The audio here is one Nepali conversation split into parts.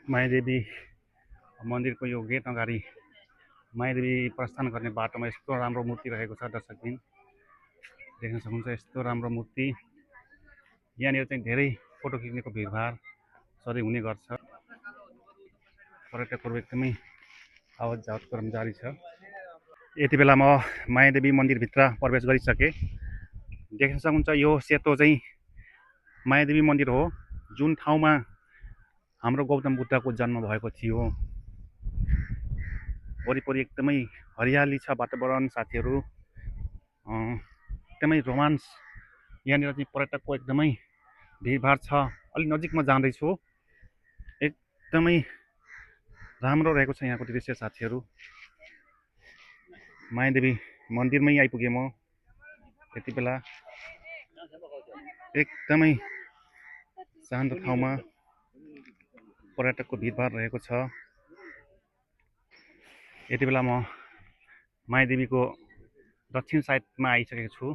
मायादेवी मन्दिरको यो गेट अगाडि मायादेवी प्रस्थान गर्ने बाटोमा यस्तो राम्रो मूर्ति रहेको छ दर्शकबिन, देख्न सक्नुहुन्छ। यस्तो राम्रो मूर्ति। यहाँनिर चाहिँ धेरै फोटो खिच्नेको भिडभाड सधैँ हुने गर्छ। पर्यटकहरू एकदमै आवत जावत क्रम जारी छ। यति बेला म मायादेवी मन्दिरभित्र प्रवेश गरिसकेँ। देख्न सक्नुहुन्छ यो सेतो चाहिँ मायादेवी मन्दिर हो, जुन ठाउँमा हाम्रो गौतम बुद्धको जन्म भएको थियो। वरिपरि एकदमै हरियाली छ वातावरण साथीहरू, एकदमै रोमान्स। यहाँनिर चाहिँ पर्यटकको एकदमै भिडभाड छ। अलिक नजिकमा जाँदैछु, एकदमै राम्रो रहेको छ यहाँको दृश्य साथीहरू। मायादेवी मन्दिरमै आइपुगेँ म यति बेला। एकदमै शान्त ठाउँमा पर्यटकको भिडभाड रहेको छ। यति बेला म मायादेवीको दक्षिण साइडमा आइसकेको छु।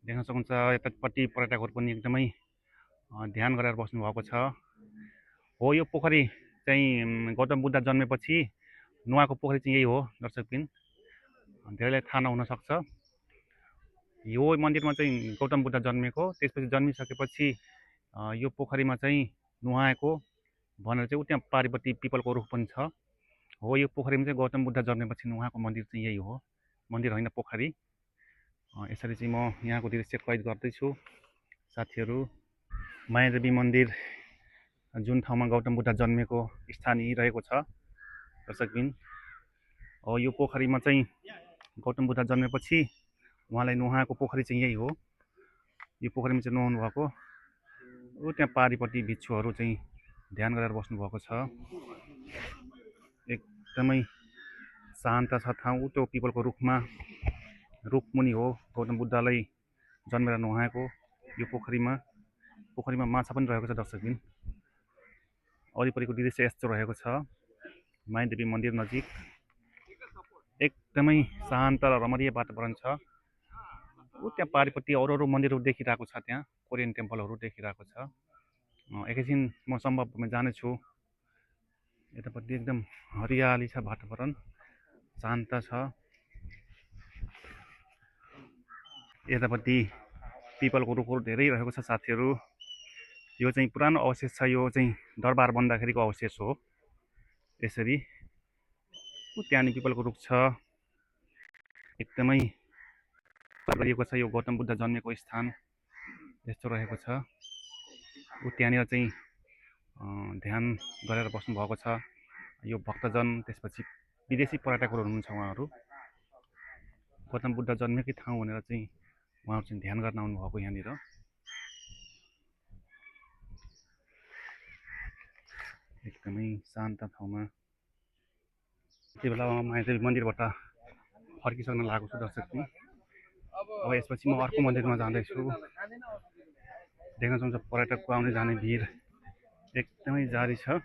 देख्न सक्नुहुन्छ यतापट्टि पर्यटकहरू पनि एकदमै ध्यान गरेर बस्नु भएको छ। हो, यो पोखरी चाहिँ गौतम बुद्ध जन्मेपछि नुहाएको पोखरी चाहिँ यही हो दर्शकबिन, धेरैलाई थाहा नहुन सक्छ। यो मन्दिरमा चाहिँ गौतम बुद्ध जन्मेको, त्यसपछि जन्मिसकेपछि यो पोखरीमा चाहिँ नुहाएको भनेर चाहिँ त्यहाँ पारिपट्टि पिपलको रुख पनि छ। हो, यो पोखरीमा चाहिँ गौतम बुद्ध जन्मेपछि नुहाएको मन्दिर चाहिँ यही हो, मन्दिर होइन पोखरी। यसरी चाहिँ म यहाँको दृश्य कैद गर्दैछु साथीहरू। मायादेवी मन्दिर जुन ठाउँमा गौतम बुद्ध जन्मेको स्थान यही रहेको छ दर्शकबिन। हो, यो पोखरीमा चाहिँ गौतम बुद्ध जन्मेपछि उहाँलाई नुहाएको पोखरी चाहिँ यही हो। यो पोखरीमा चाहिँ नुहाउनु भएको। त्यहाँ पारिपट्टि भिक्षुहरू चाहिँ ध्यान गरेर बस्नु भएको छ। एकदमै शान्त छ ठाउँ। त्यो पिपलको रुखमुनि हो गौतम बुद्धलाई जन्मेर नुहाएको यो पोखरीमा। पोखरीमा माछा पनि रहेको छ दर्शकबिन। वरिपरिको दृश्य यस्तो रहेको छ मायादेवी मन्दिर नजिक। एकदमै शान्त र रमणीय वातावरण छ। त्यहाँ पारिपट्टि अरू मन्दिरहरू देखिरहेको छ, त्यहाँ कोरियन टेम्पलहरू देखिरहेको छ। एकैछिन म सम्भवमा जानेछु। यतापट्टि एकदम हरियाली छ, वातावरण शान्त छ। यतापट्टि पिपलको रुखहरू धेरै रहेको छ साथीहरू। यो चाहिँ पुरानो अवशेष छ, यो चाहिँ दरबार बन्दाखेरिको अवशेष हो। यसरी त्यहाँ पिपलको रुख छ, एकदमै गरिएको छ। यो गौतम बुद्ध जन्मेको स्थान यस्तो रहेको छ। त्यहाँनिर चाहिँ ध्यान गरेर बस्नु भएको छ यो भक्तजन। त्यसपछि विदेशी पर्यटकहरू हुनुहुन्छ, उहाँहरू गौतम बुद्ध जन्मेकै ठाउँ भनेर चाहिँ उहाँहरू चाहिँ ध्यान गर्न आउनुभएको यहाँनिर। एकदमै शान्त ठाउँमा। यति बेला मायादेवी मन्दिरबाट फर्किसक्न लागेको छु दर्शकबिन। अब यसपछि म अर्को मन्दिरमा जाँदैछु। देख्न सक्नुहुन्छ पर्यटकको आउने जाने भिड एकदमै जारी छ।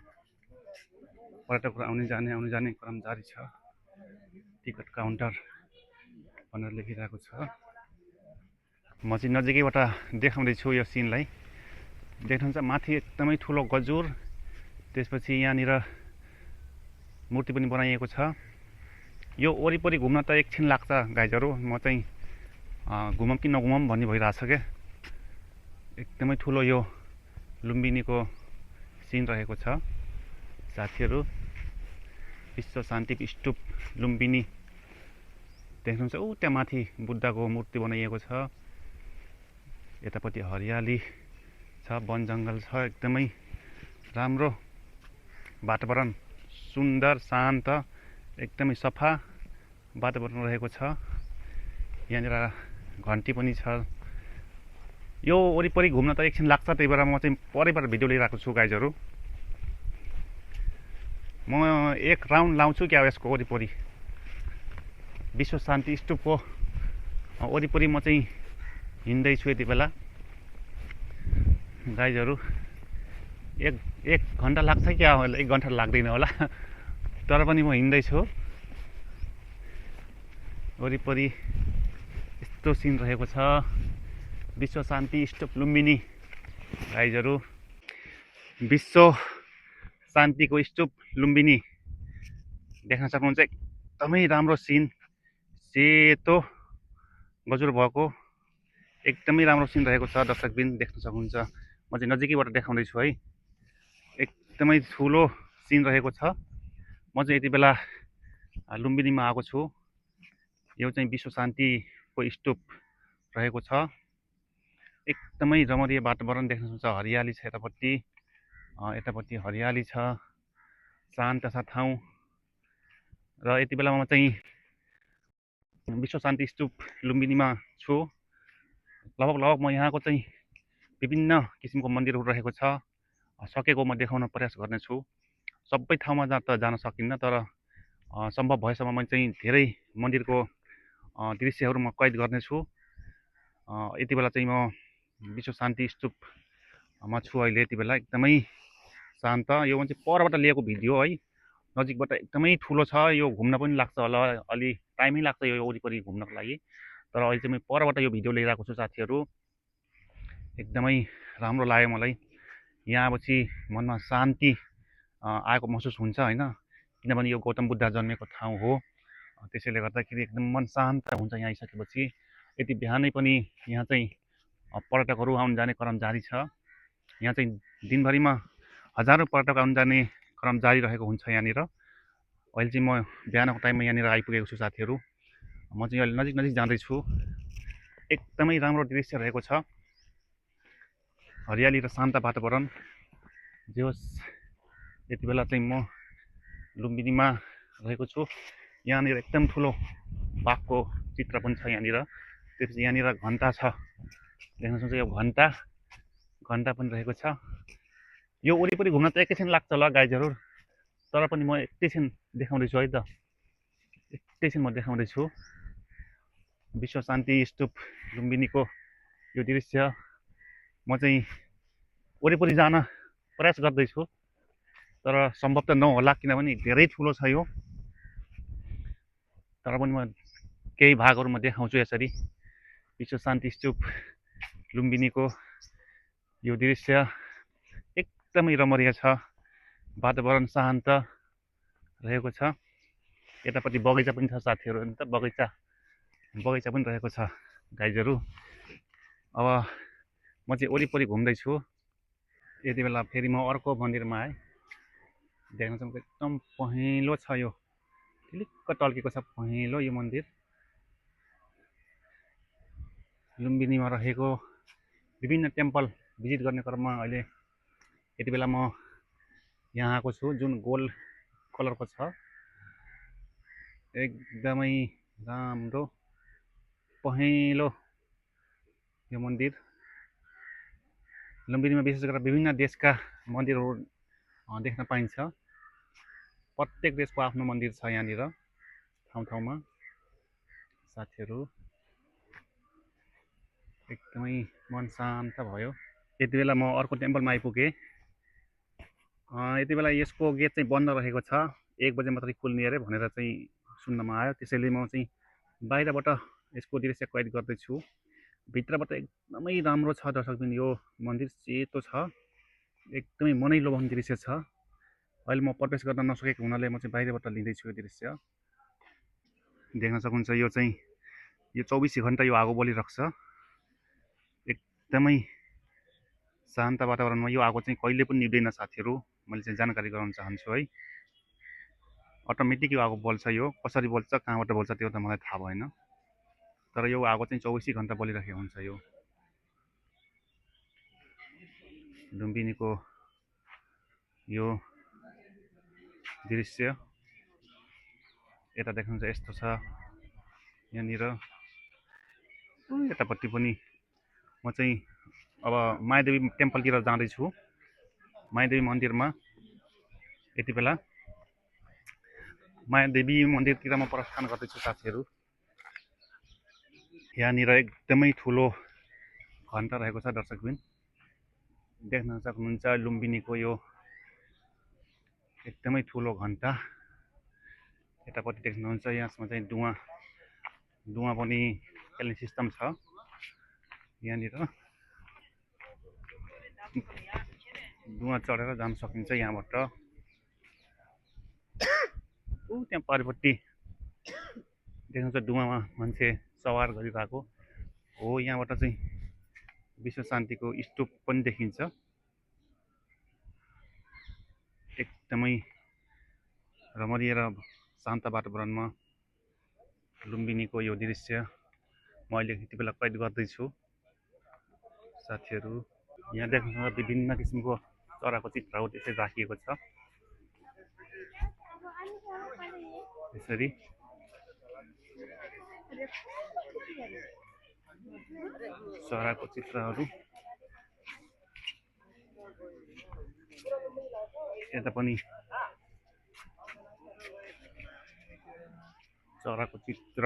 पर्यटकहरू आउने जाने क्रम जारी छ। टिकट काउन्टर भनेर लेखिरहेको छ। म चाहिँ नजिकैबाट देखाउँदैछु यो सिनलाई। देख्नुहुन्छ माथि एकदमै ठुलो गजुर, त्यसपछि यहाँनिर मूर्ति पनि बनाइएको छ। यो वरिपरि घुम्न त एकछिन लाग्छ गाइजहरू, म चाहिँ घुमौँ कि नघुमौँ भन्ने भइरहेछ क्या। एकदमै ठुलो यो लुम्बिनीको सिन रहेको छ साथीहरू। विश्व शान्ति स्तूप लुम्बिनी देख्नुहुन्छ। त्यहाँ माथि बुद्धको मूर्ति बनाइएको छ। यतापट्टि हरियाली छ, वन जङ्गल छ, एकदमै राम्रो वातावरण, सुन्दर शान्त एकदमै सफा वातावरण रहेको छ। यहाँनिर घन्टी पनि छ। यो वरिपरि घुम्न त एकछिन लाग्छ, त्यही भएर म चाहिँ परैबाट भिडियो लिइरहेको छु गाइजहरू। म एक राउन्ड लाउँछु क्या यसको वरिपरि, विश्व शान्ति स्तूपको वरिपरि म चाहिँ हिँड्दैछु यति बेला गाइजहरू। एक घन्टा लाग्छ क्या, 1 घन्टा लाग्दैन होला, तर पनि म हिँड्दैछु। वरिपरि यस्तो सिन रहेको छ। विश्व शान्ति स्तूप लुम्बिनी गाइजहरू। विश्व शान्तिको स्तूप लुम्बिनी देख्न सक्नुहुन्छ। एकदमै राम्रो सिन, सेतो गजुर भएको एकदमै राम्रो सिन रहेको छ दर्शकबिन देख्न सक्नुहुन्छ। म चाहिँ नजिकैबाट देखाउँदैछु है, एकदमै ठुलो सिन रहेको छ। म चाहिँ यति बेला लुम्बिनीमा आएको छु। यो चाहिँ विश्व शान्तिको स्तूप रहेको छ। एकदमै रमणीय वातावरण देख्न सक्नुहुन्छ। हरियाली छ यतापट्टि, यतापट्टि हरियाली छ, शान्त छ ठाउँ। र यति बेला म चाहिँ विश्व शान्ति स्तूप लुम्बिनीमा छु। लगभग म यहाँको चाहिँ विभिन्न किसिमको मन्दिरहरू रहेको छ, सकेको म देखाउन प्रयास गर्नेछु। सबै ठाउँमा त जान सकिन्न, तर सम्भव भएसम्म म चाहिँ धेरै मन्दिरको दृश्यहरू म कैद गर्नेछु। यति बेला चाहिँ म विश्व शान्ति स्तूपमा छु अहिले। यति बेला एकदमै शान्त। यो चाहिँ परबाट लिएको भिडियो है, नजिकबाट एकदमै ठुलो छ। यो घुम्न पनि लाग्छ होला, अलि टाइमै लाग्छ यो वरिपरि घुम्नको लागि। तर अहिले चाहिँ म परबाट यो भिडियो लिइरहेको छु साथीहरू। एकदमै राम्रो लाग्यो मलाई। यहाँ आएपछि मनमा शान्ति आएको महसुस हुन्छ होइन, किनभने यो गौतम बुद्ध जन्मेको ठाउँ हो। त्यसैले गर्दाखेरि एकदम मन शान्त हुन्छ यहाँ आइसकेपछि। यति बिहानै पनि यहाँ चाहिँ पर्यटकहरू आउन जाने क्रम जारी छ। यहाँ चाहिँ दिनभरिमा हजारौँ पर्यटक आउन जाने क्रम जारी रहेको हुन्छ यहाँनिर। अहिले चाहिँ म बिहानको टाइममा यहाँनिर आइपुगेको छु साथीहरू। म चाहिँ अहिले नजिक नजिक जाँदैछु। एकदमै राम्रो दृश्य रहेको छ, हरियाली र शान्त वातावरण। जे होस्, यति बेला चाहिँ म लुम्बिनीमा रहेको छु। यहाँनिर एकदम ठुलो बाघको चित्र पनि छ यहाँनिर। त्यसपछि यहाँनिर घन्टा छ, देख्न सक्नुहुन्छ। यो घन्टा पनि रहेको छ। यो वरिपरि घुम्न त एकैछिन लाग्छ होला गाइजहरू, तर पनि म एकैछिन देखाउँदैछु है त। एकैछिन म देखाउँदैछु विश्व शान्ति स्तूप लुम्बिनीको यो दृश्य। म चाहिँ वरिपरि जान प्रयास गर्दैछु, तर सम्भव त नहोला, किनभने धेरै ठुलो छ यो। तर पनि म केही भागहरू म देखाउँछु यसरी। विश्व शान्ति स्तूप लुम्बिनीको यो दृश्य एकदमै रमणीय छ, वातावरण शान्त रहेको छ। यतापट्टि बगैँचा पनि छ साथीहरू, अन्त बगैँचा पनि रहेको छ गाइजहरू। अब म चाहिँ वरिपरि घुम्दैछु। यति बेला फेरि म अर्को मन्दिरमा आएँ। देख्न सक्नुहुन्छ एकदम पहेँलो छ, यो ठिलिक्क टल्केको छ, पहेँलो यो मन्दिर। लुम्बिनीमा रहेको विभिन्न टेम्पल भिजिट गर्ने क्रममा अहिले यति बेला म यहाँ आएको छु, जुन गोल्ड कलरको छ। एकदमै राम्रो पहेँलो यो मन्दिर। लुम्बिनीमा विशेष गरेर विभिन्न देशका मन्दिरहरू देख्न पाइन्छ। प्रत्येक देशको आफ्नो मन्दिर छ यहाँनिर ठाउँ ठाउँमा साथीहरू। एकदमै मन शान्त भयो। यति बेला म अर्को टेम्पलमा आइपुगेँ। यति बेला यसको गेट चाहिँ बन्द रहेको छ, 1 बजे मात्रै खुल्ने अरे भनेर चाहिँ सुन्नमा आयो। त्यसैले म चाहिँ बाहिरबाट यसको दृश्य कैद गर्दैछु। भित्रबाट एकदमै राम्रो छ दर्शकबिन, यो मन्दिर सेतो छ, एकदमै मनै लोभाउने दृश्य छ। अहिले म प्रवेश गर्न नसकेको हुनाले म चाहिँ बाहिरबाट लिँदैछु यो दृश्य। देख्न सक्नुहुन्छ यो चाहिँ यो 24 घन्टा यो आगो बलिरहेको छ। एकदमै शान्त वातावरणमा यो आगो चाहिँ कहिले पनि निभ्दैन साथीहरू, मैले चाहिँ जानकारी गराउन चाहन्छु है। अटोमेटिक यो आगो बल्छ। यो कसरी बल्छ, कहाँबाट बल्छ त्यो त मलाई थाहा भएन, तर यो आगो चाहिँ 24 घन्टा बलिरहेको हुन्छ। यो लुम्बिनीको यो दृश्य यता देख्नुहुन्छ यस्तो छ यहाँनिर। यतापट्टि पनि म चाहिँ अब मायादेवी टेम्पलतिर जाँदैछु, मायादेवी मन्दिरमा। यति बेला मायादेवी मन्दिरतिर म प्रस्थान गर्दैछु साथीहरू। यहाँनिर एकदमै ठुलो घन्टा रहेको छ दर्शकबिन, देख्न सक्नुहुन्छ। लुम्बिनीको यो एकदमै ठुलो घन्टा यतापट्टि देख्नुहुन्छ। यसमा चाहिँ धुवा पनि खेल्ने सिस्टम छ यहाँनिर। धुवा चढेर जान सकिन्छ यहाँबाट। त्यहाँ परिपट्टि देख्नुहुन्छ डुमामा मान्छे सवार गरिरहेको हो। यहाँबाट चाहिँ विश्व शान्तिको स्तूप पनि देखिन्छ। एकदमै रमणीय र शान्त वातावरणमा लुम्बिनीको यो दृश्य म अहिले यति बेला कैद गर्दैछु साथीहरू। यहाँ देख्नुहुन्छ विभिन्न किसिमको चराको चित्रहरू त्यसै राखिएको छ। यसरी चराको चित्रहरू यता पनि चराको चित्र